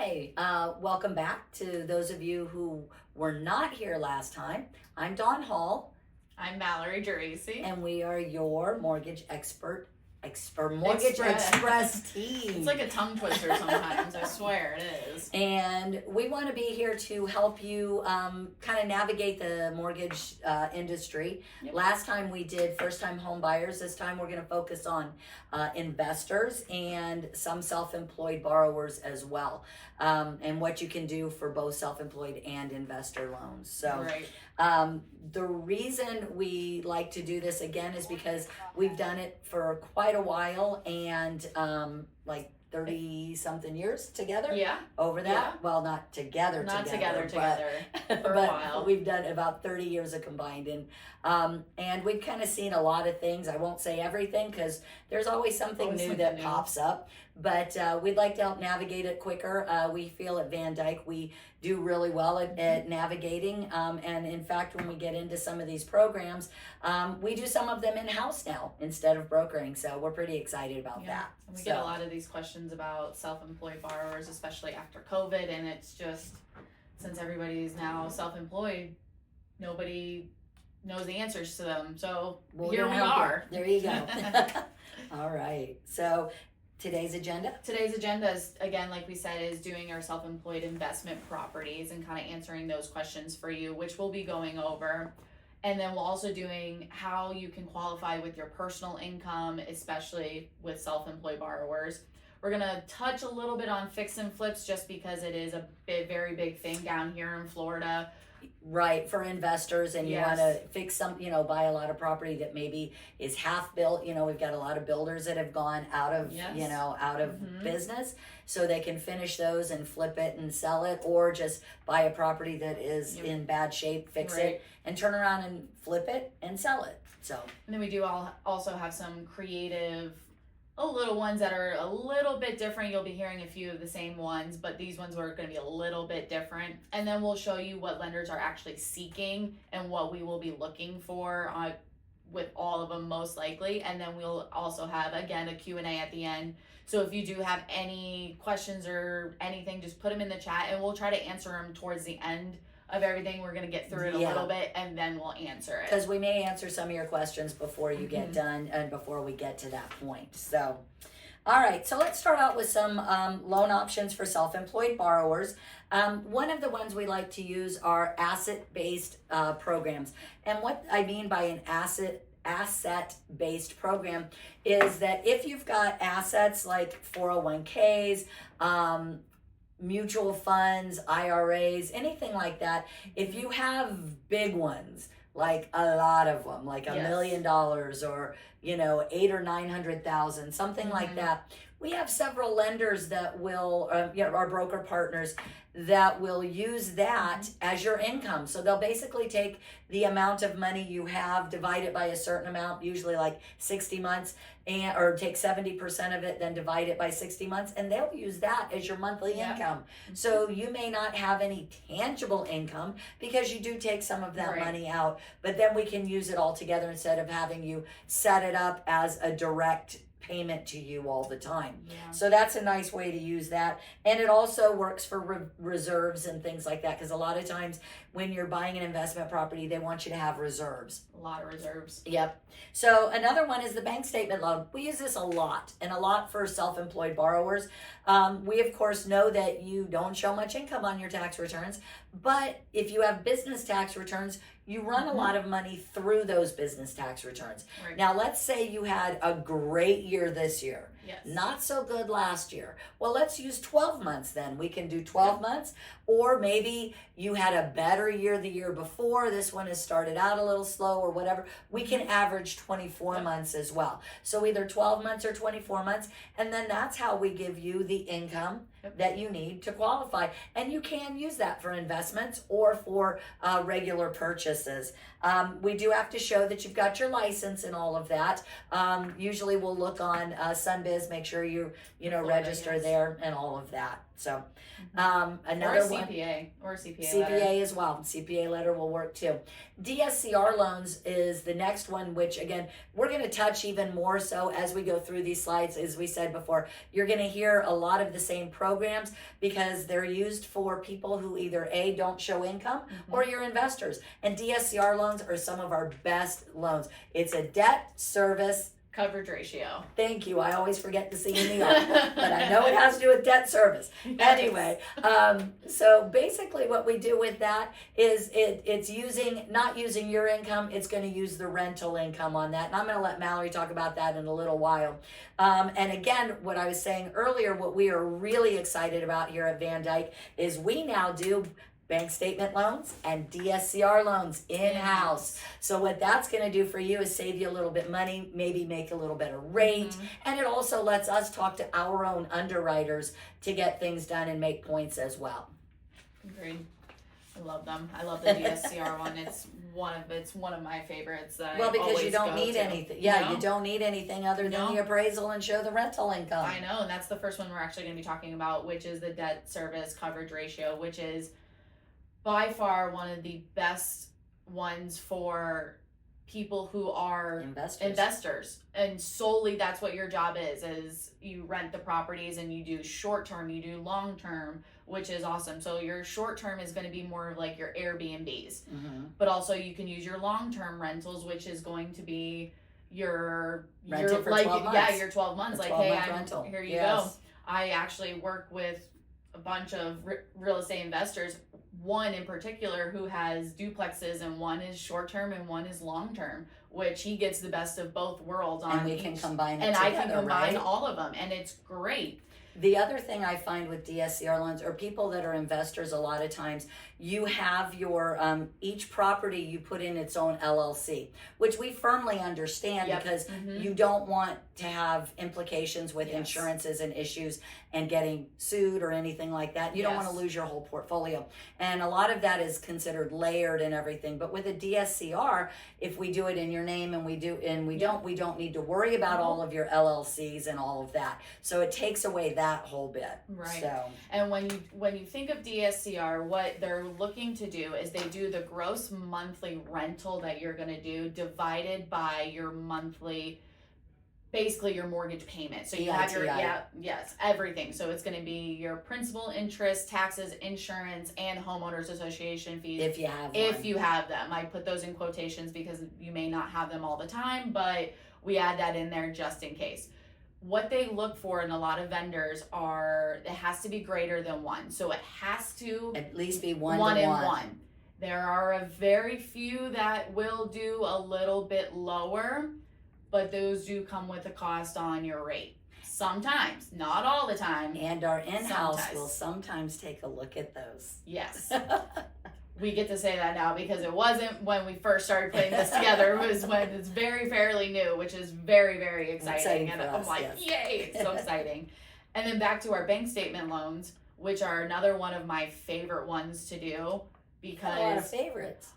Hi, welcome back to those of you who were not here last time. I'm Dawn Hall, I'm Mallory Geraci. and we are your mortgage Mortgage Express team. It's like a tongue twister sometimes, I swear it is. And we want to be here to help you kind of navigate the mortgage industry. Yep. Last time we did first-time home buyers. This time we're going to focus on investors and some self-employed borrowers as well, and what you can do for both self-employed and investor loans. So right. the reason we like to do this again is because we've done it for quite a while, and like 30 something years together. Yeah. Over that. Yeah. Well, not together. For a but while. We've done about 30 years of combined, and we've kind of seen a lot of things. I won't say everything because there's always something new that pops up, but we'd like to help navigate it quicker. We feel at Van Dyke we do really well at navigating, and in fact when we get into some of these programs, we do some of them in-house now instead of brokering, so we're pretty excited about that. And we get a lot of these questions about self-employed borrowers, especially after COVID, and it's just, since everybody's now self-employed, nobody knows the answers to them, so here we are. There you go. All right, so today's agenda is, again, like we said, is doing our self-employed investment properties and kind of answering those questions for you, which we'll be going over. And then we're also doing how you can qualify with your personal income, especially with self-employed borrowers. We're going to touch a little bit on fix and flips just because it is a very big thing down here in Florida. Right, for investors, and you want to fix some, buy a lot of property that maybe is half built. We've got a lot of builders that have gone out of, out of business, so they can finish those and flip it and sell it, or just buy a property that is in bad shape, fix it, and turn around and flip it and sell it. So, and then we do also have some creative little ones that are a little bit different. You'll be hearing a few of the same ones, but these ones are going to be a little bit different. And then we'll show you what lenders are actually seeking and what we will be looking for with all of them most likely. And then we'll also have, again, a Q&A at the end. So if you do have any questions or anything, just put them in the chat and we'll try to answer them towards the end of everything. We're going to get through it a little bit and then we'll answer it. Because we may answer some of your questions before you get done and before we get to that point. So, all right. So let's start out with some loan options for self-employed borrowers. One of the ones we like to use are asset-based programs. And what I mean by an asset-based program is that if you've got assets like 401ks, mutual funds, IRAs, anything like that, if you have big ones, like a lot of them, like $1 million or, 800,000 or 900,000, something like that, we have several lenders that will, our broker partners that will use that as your income. So they'll basically take the amount of money you have, divide it by a certain amount, usually like 60 months, or take 70% of it, then divide it by 60 months, and they'll use that as your monthly income. So you may not have any tangible income because you do take some of that money out, but then we can use it all together instead of having you set it up as a direct payment to you all the time. So that's a nice way to use that. And it also works for reserves and things like that, because a lot of times when you're buying an investment property, they want you to have reserves. A lot of reserves. Yep. So another one is the bank statement loan. We use this a lot, and a lot for self-employed borrowers. We of course know that you don't show much income on your tax returns, but if you have business tax returns, you run a lot of money through those business tax returns. Now, let's say you had a great year this year. Not so good last year. Well, let's use 12 months then. We can do 12 months, or maybe you had a better year the year before. This one has started out a little slow or whatever. We can average 24 months as well. So either 12 months or 24 months, and then that's how we give you the income that you need to qualify. And you can use that for investments or for regular purchases. We do have to show that you've got your license and all of that. Usually we'll look on Sunbiz is, make sure you Florida, register yes. there and all of that. So or another a one. CPA or a CPA CPA letter. as well. CPA letter will work too. DSCR loans is the next one, which again, we're going to touch even more so as we go through these slides. As we said before, you're going to hear a lot of the same programs because they're used for people who either A, don't show income, or you're investors. And DSCR loans are some of our best loans. It's a debt service Coverage ratio. Thank you. I always forget to see in the article, but I know it has to do with debt service. Yes. Anyway, so basically what we do with that is it's not using your income, it's going to use the rental income on that. And I'm going to let Mallory talk about that in a little while. And again, what I was saying earlier, what we are really excited about here at Van Dyke is we now do bank statement loans and DSCR loans in-house. So what that's going to do for you is save you a little bit money, maybe make a little better rate, and it also lets us talk to our own underwriters to get things done and make points as well. Agreed. I love them. I love the DSCR one. It's one of my favorites. That Because you don't need anything. Yeah, No. you don't need anything other than the appraisal and show the rental income. I know, and that's the first one we're actually going to be talking about, which is the debt service coverage ratio, which is by far one of the best ones for people who are investors. And solely that's what your job is you rent the properties and you do short term, you do long term, which is awesome. So your short term is going to be more of like your Airbnbs, but also you can use your long term rentals, which is going to be your Rent it for like 12 months. Yeah, your 12 months. Like, hey, rental. Here you go. I actually work with a bunch of real estate investors, one in particular who has duplexes, and one is short term and one is long term, which he gets the best of both worlds on. And we can combine it and together, I can combine right? all of them, and it's great. The other thing I find with DSCR loans or people that are investors, a lot of times you have your each property you put in its own LLC, which we firmly understand because you don't want to have implications with insurances and issues and getting sued or anything like that. You don't want to lose your whole portfolio. And a lot of that is considered layered and everything. But with a DSCR, if we do it in your name and we don't need to worry about all of your LLCs and all of that. So it takes away that whole bit. Right. So. And when you think of DSCR, what they're looking to do is they do the gross monthly rental that you're going to do divided by your monthly, basically your mortgage payment. So you have your everything. So it's going to be your principal, interest, taxes, insurance, and homeowners association fees. If you have them. I put those in quotations because you may not have them all the time, but we add that in there just in case. What they look for in a lot of vendors it has to be greater than 1. So it has to at least be 1 to and 1. There are a very few that will do a little bit lower, but those do come with a cost on your rate. Sometimes, not all the time. And our in-house will sometimes take a look at those. Yes. We get to say that now because it wasn't when we first started putting this together. It was when it's very fairly new, which is very, very exciting. And I'm like, yay, it's so exciting. And then back to our bank statement loans, which are another one of my favorite ones to do because a lot of favorites.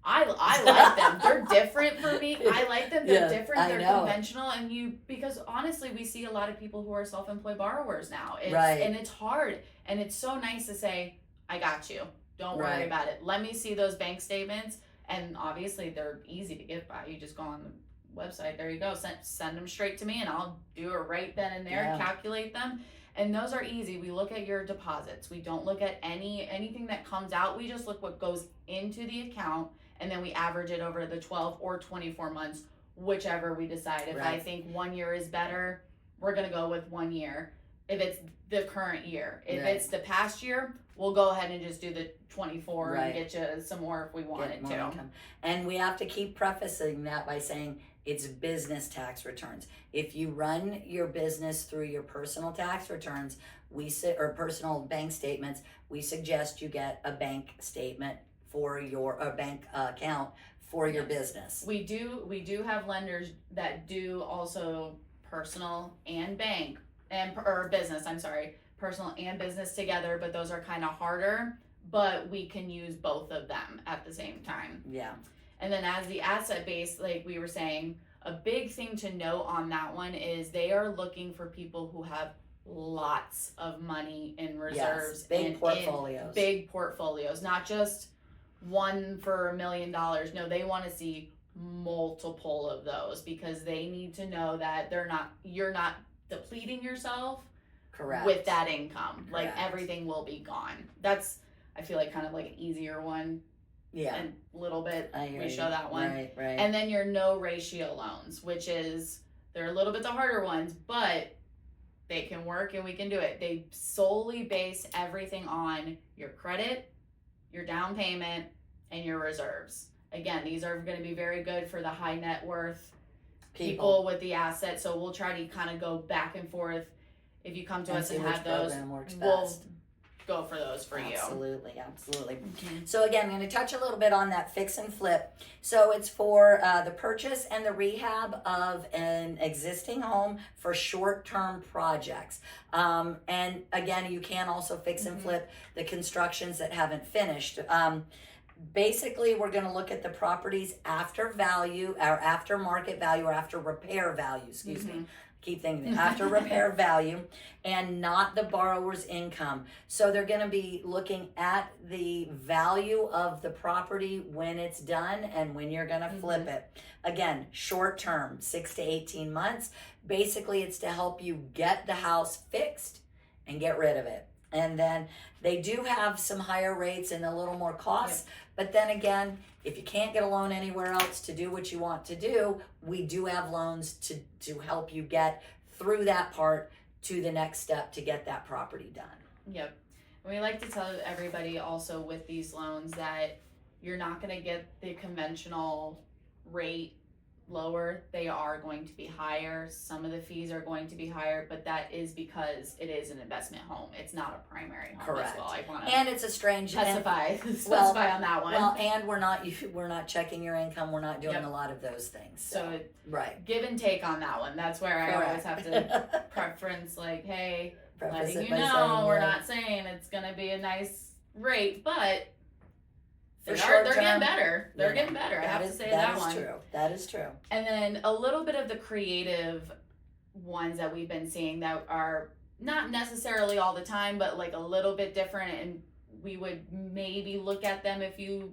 I like them. They're different for me. I like them. They're different. They're conventional. And because honestly, we see a lot of people who are self-employed borrowers now. And it's hard. And it's so nice to say, I got you. Don't worry about it. Let me see those bank statements. And obviously, they're easy to get by. You just go on the website. There you go. Send them straight to me, and I'll do it right then and there, calculate them. And those are easy. We look at your deposits. We don't look at anything that comes out. We just look what goes into the account, and then we average it over the 12 or 24 months, whichever we decide. If I think 1 year is better, we're going to go with 1 year. If it's the current year. If it's the past year, we'll go ahead and just do the 24 and get you some more if we wanted to. Income. And we have to keep prefacing that by saying it's business tax returns. If you run your business through your personal tax returns, or personal bank statements, we suggest you get a bank statement for a bank account for your business. We do have lenders that do also personal and bank or business. I'm sorry. Personal and business together, but those are kind of harder, but we can use both of them at the same time. Yeah. And then as the asset base, like we were saying, A big thing to note on that one is they are looking for people who have lots of money in reserves. Big portfolios. Big portfolios, not just one for $1 million. No, they want to see multiple of those because they need to know that you're not depleting yourself. Correct. With that income. Correct. Like everything will be gone. That's, I feel like, kind of like an easier one. Yeah. And a little bit, we show you. that one. Right. And then your no ratio loans, which is, they're a little bit the harder ones, but they can work and we can do it. They solely base everything on your credit, your down payment, and your reserves. Again, these are going to be very good for the high net worth people with the asset. So we'll try to kind of go back and forth. If you come to us and have those, we'll go for those for you. Absolutely. So again, I'm going to touch a little bit on that fix and flip. So it's for the purchase and the rehab of an existing home for short-term projects. And again, you can also fix and flip the constructions that haven't finished. Basically, we're going to look at the properties after value, or after market value, or after repair value, excuse me. Keep thinking after repair value, and not the borrower's income. So they're going to be looking at the value of the property when it's done and when you're going to flip it. Again, short term, 6 to 18 months. Basically, it's to help you get the house fixed and get rid of it. And then they do have some higher rates and a little more costs. But then again, if you can't get a loan anywhere else to do what you want to do, we do have loans to help you get through that part to the next step to get that property done. Yep. And we like to tell everybody also with these loans that you're not going to get the conventional rate lower. They are going to be higher. Some of the fees are going to be higher, but that is because it is an investment home. It's not a primary home. Correct. As well. I want and it's a strange specify on that one. Well, and we're not checking your income. We're not doing a lot of those things. So right. Give and take on that one. That's where I always have to preference, like, hey, letting you know we're not saying it's going to be a nice rate, but they're getting better. They're getting better. I have to say that one. That is true. And then a little bit of the creative ones that we've been seeing that are not necessarily all the time, but like a little bit different, and we would maybe look at them if you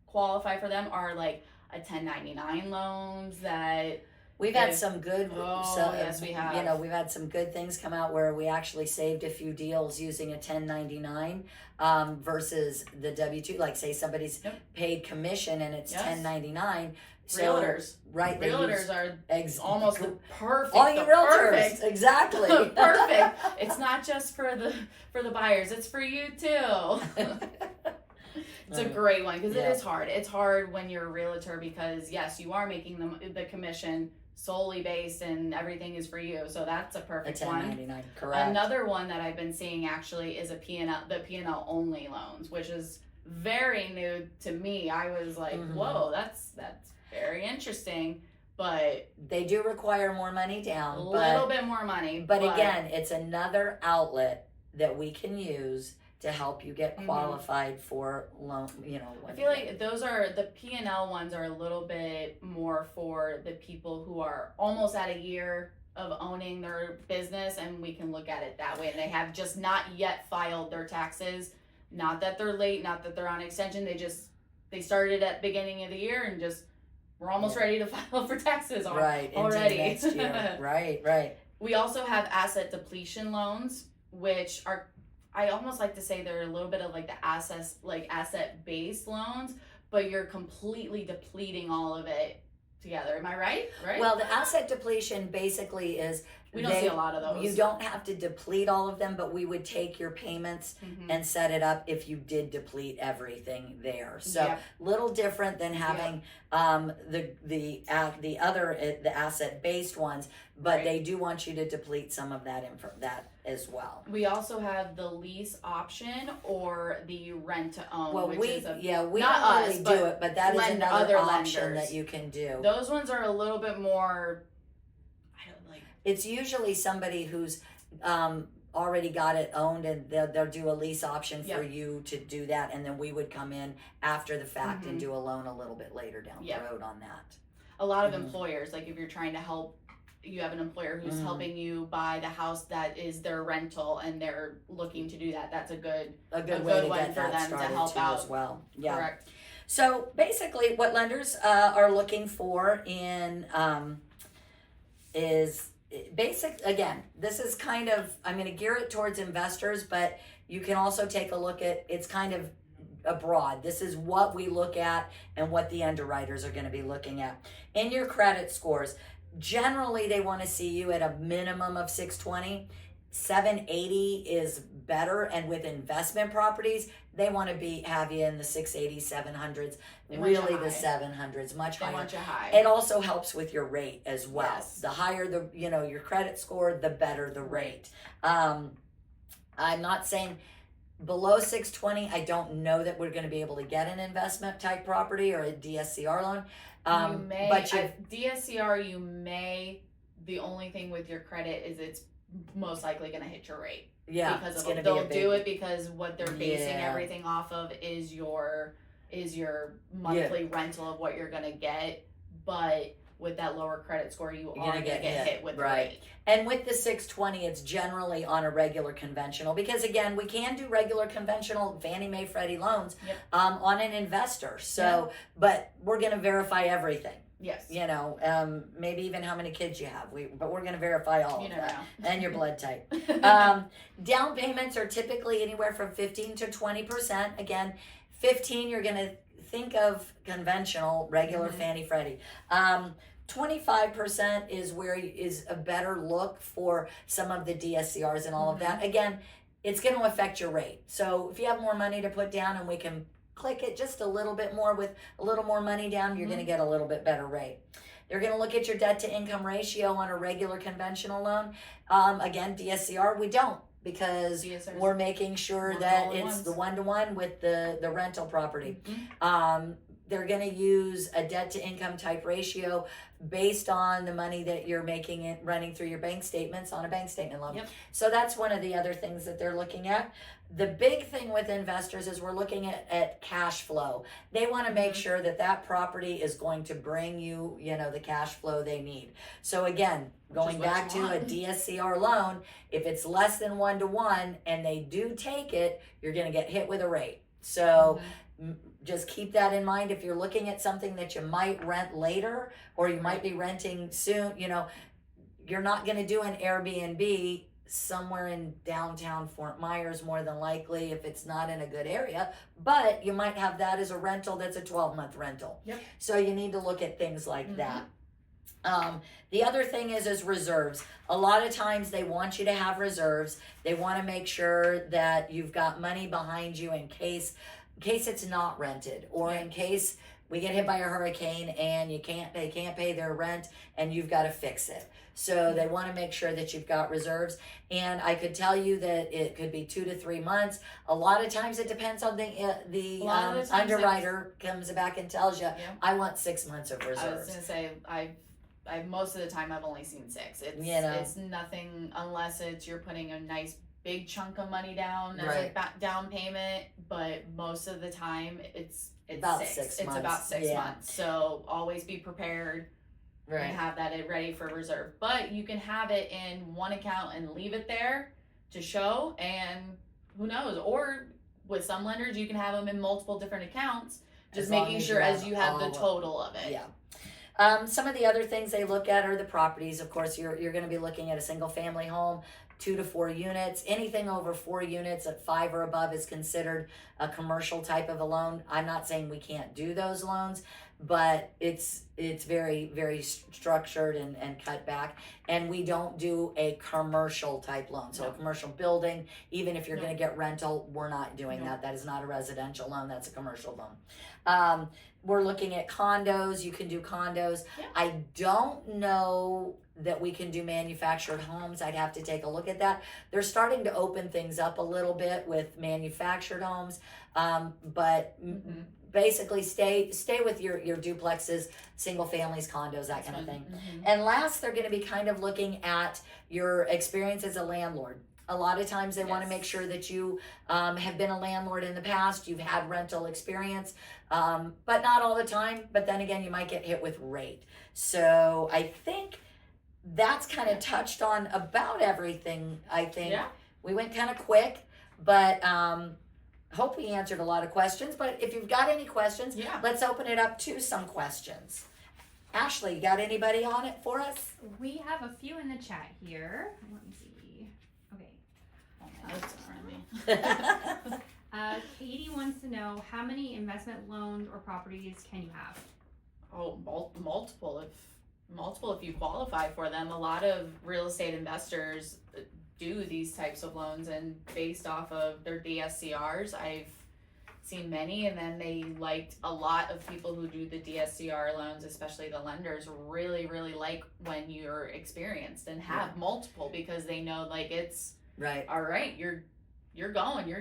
qualify for them, are like a 1099 loans that we've had some good. Yes, we have. You know, we've had some good things come out where we actually saved a few deals using a 1099 versus the W-2. Like, say somebody's paid commission and it's 1099. So, realtors, right? Realtors are almost the perfect. All you realtors, exactly. Perfect. It's not just for the buyers; it's for you too. It's a great one because it is hard. It's hard when you're a realtor because yes, you are making the commission solely based and everything is for you. So that's a perfect 1099, one. Correct. Another one that I've been seeing actually is the P&L only loans, which is very new to me. I was like, whoa, that's very interesting. But they do require more money down. A little bit more money. But again, it's another outlet that we can use to help you get qualified for loan, you know. I feel like those are, the P&L ones are a little bit more for the people who are almost at a year of owning their business, and we can look at it that way. And they have just not yet filed their taxes. Not that they're late, not that they're on extension. They started at the beginning of the year and just, we're almost ready to file for taxes already. Into next year. Right. We also have asset depletion loans, which are, I almost like to say they're a little bit of like the asset-based loans, but you're completely depleting all of it together. Am I right? Right? Well, the asset depletion basically is we don't see a lot of those. You don't have to deplete all of them, but we would take your payments and set it up if you did deplete everything there. So little different than having the asset-based ones, but they do want you to deplete some of that that as well. We also have the lease option or the rent to own. Well, which we don't really do it, but that is another option lenders that you can do. Those ones are a little bit more. It's usually somebody who's already got it owned, and they'll do a lease option for you to do that, and then we would come in after the fact and do a loan a little bit later down the road on that. a lot of employers, like if you're trying to help, you have an employer who's helping you buy the house that is their rental and they're looking to do that. That's a good way to one get for that them to started help too out. as well. Yeah. Correct. So basically, what lenders are looking for in is basic. Again, this is kind of, I'm going to gear it towards investors, but you can also take a look at, it's kind of abroad. This is what we look at and what the underwriters are going to be looking at. In your credit scores, generally they want to see you at a minimum of 620. 780 is better, and with investment properties, they want to have you in the 680, 700s. Really, the 700s, much higher. They want you high. It also helps with your rate as well. Yes. The higher the your credit score, the better the rate. I'm not saying below 620. I don't know that we're going to be able to get an investment type property or a DSCR loan. You may, but DSCR, you may. The only thing with your credit is it's most likely going to hit your rate. Yeah, because they'll do it because what they're basing everything off of is your monthly rental of what you're going to get. But with that lower credit score, you're going to get hit with the rate. And with the 620, it's generally on a regular conventional, because again, we can do regular conventional Fannie Mae Freddie loans on an investor. So, but we're going to verify everything. Yes. Maybe even how many kids you have. But we're going to verify all of that. And your blood type. Down payments are typically anywhere from 15 to 20%. Again, 15, you're going to think of conventional, regular Fannie Freddie. 25% is a better look for some of the DSCRs and all of that. Again, it's going to affect your rate. So if you have more money to put down and we can click it just a little bit more with a little more money down, you're going to get a little bit better rate. They're going to look at your debt to income ratio on a regular conventional loan. Again, DSCR, we don't, because we're making sure that it's the one-to-one with the rental property. They're going to use a debt to income type ratio based on the money that you're making it running through your bank statements on a bank statement loan. So that's one of the other things that they're looking at. The big thing with investors is we're looking at cash flow. They want to make sure that that property is going to bring you, the cash flow they need. So again, going back to a DSCR loan, if it's less than 1-to-1 and they do take it, you're going to get hit with a rate. So just keep that in mind. If you're looking at something that you might rent later, or you might be renting soon, you're not going to do an Airbnb somewhere in downtown Fort Myers, more than likely, if it's not in a good area, but you might have that as a rental that's a 12-month rental. So you need to look at things like that. The other thing is reserves. A lot of times they want you to have reserves. They want to make sure that you've got money behind you in case it's not rented, or in case we get hit by a hurricane and they can't pay their rent and you've got to fix it. So they want to make sure that you've got reserves. And I could tell you that it could be 2 to 3 months. A lot of times it depends on the underwriter comes back and tells you, I want 6 months of reserves. I was going to say, I most of the time I've only seen 6. It's nothing unless you're putting a nice big chunk of money down as a down payment, but most of the time it's about 6 months. It's about 6 months. So always be prepared and have that ready for reserve. But you can have it in one account and leave it there to show, and who knows? Or with some lenders, you can have them in multiple different accounts, just making sure as you have the total of it. Some of the other things they look at are the properties. Of course, you're going to be looking at a single family home, 2 to 4 units. Anything over 4 units at 5 or above is considered a commercial type of a loan. I'm not saying we can't do those loans, but it's very, very structured and cut back. And we don't do a commercial type loan. So a commercial building, even if you're going to get rental, we're not doing that. That is not a residential loan. That's a commercial loan. We're looking at condos. You can do condos. I don't know that we can do manufactured homes. I'd have to take a look at that. They're starting to open things up a little bit with manufactured homes, but basically stay with your duplexes, single families, condos, that kind of thing. And last, they're going to be kind of looking at your experience as a landlord. A lot of times they want to Yes. make sure that you have been a landlord in the past, you've had rental experience, but not all the time. But then again, you might get hit with rate. So I think that's kind of touched on about everything. I think we went kind of quick, but hope we answered a lot of questions. But if you've got any questions, let's open it up to some questions. Ashley, you got anybody on it for us? We have a few in the chat here. Let me see. Okay. That's in front of me. Katie wants to know, how many investment loans or properties can you have? Oh, multiple if you qualify for them. A lot of real estate investors do these types of loans, and based off of their DSCRs, I've seen many, and then they liked a lot of people who do the DSCR loans, especially the lenders, really like when you're experienced and have multiple, because they know like it's all right, you're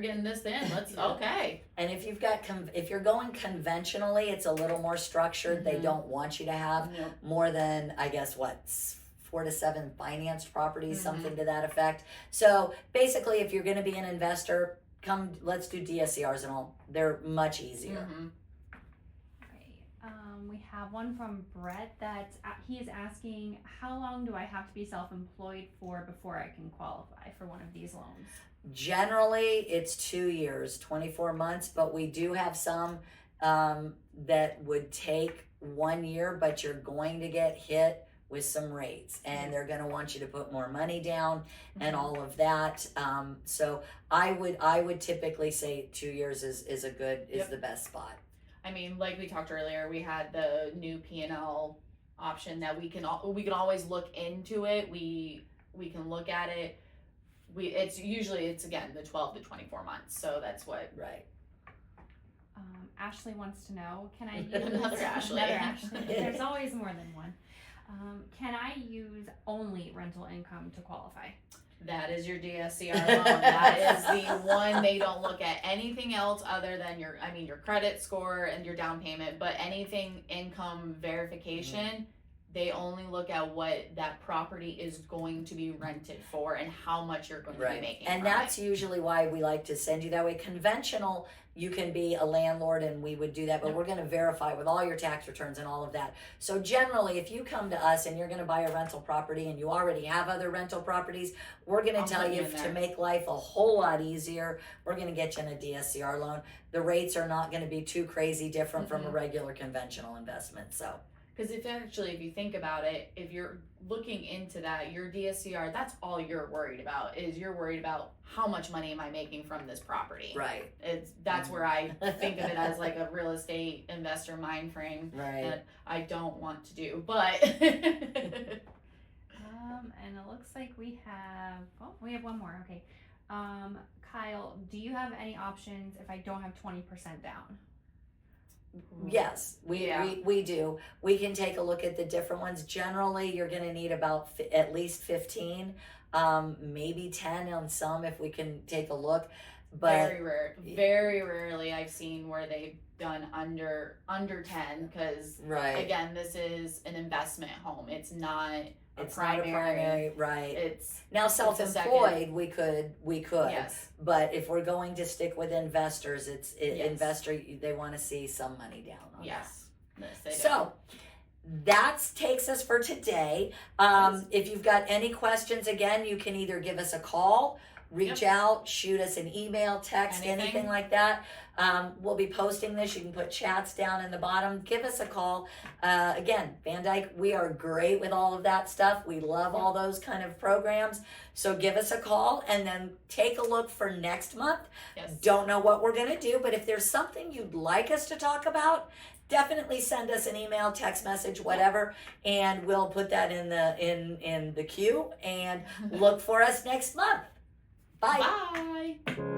getting this in, let's okay. And if you've got if you're going conventionally, it's a little more structured. They don't want you to have more than, I guess, 4 to 7 financed properties, something to that effect. So basically, if you're going to be an investor, let's do DSCRs and all. They're much easier. Okay. We have one from Brett that he is asking, how long do I have to be self-employed for before I can qualify for one of these loans? Generally, it's 2 years, 24 months, but we do have some that would take 1 year, but you're going to get hit with some rates, and they're going to want you to put more money down and all of that. So I would typically say 2 years is the best spot. I mean, like we talked earlier, we had the new P&L option that we can always look into it. We can look at it. It's again the 12 to 24 months. So that's what. Right. Ashley wants to know, can I use Another Ashley? There's always more than one. Can I use only rental income to qualify? That is your DSCR loan. That is the one. They don't look at anything else other than your credit score and your down payment, but anything income verification, they only look at what that property is going to be rented for and how much you're going to be making. And that's usually why we like to send you that way. Conventional, you can be a landlord and we would do that, but we're going to verify with all your tax returns and all of that. So generally, if you come to us and you're going to buy a rental property and you already have other rental properties, we're going to tell you to make life a whole lot easier, we're going to get you in a DSCR loan. The rates are not going to be too crazy different from a regular conventional investment. So. Because if you think about it, if you're looking into that, your DSCR, that's all you're worried about, is you're worried about how much money am I making from this property. Right. That's where I think of it as like a real estate investor mind frame that I don't want to do. But and it looks like we have one more. Okay. Kyle, do you have any options if I don't have 20% down? Yes, we do. We can take a look at the different ones. Generally, you're going to need about at least 15, maybe 10 on some if we can take a look. But very rarely I've seen where they've done under 10, because again, this is an investment home. It's not a primary, right? It's now self-employed. We could, yes. But if we're going to stick with investors, investor. They want to see some money down on that. So that takes us for today. If you've got any questions, again, you can either give us a call, reach out, shoot us an email, text, anything like that. We'll be posting this. You can put chats down in the bottom. Give us a call. Again, Van Dyke, we are great with all of that stuff. We love all those kind of programs. So give us a call and then take a look for next month. Don't know what we're going to do, but if there's something you'd like us to talk about, definitely send us an email, text message, whatever, and we'll put that in the queue and look for us next month. Bye. Bye.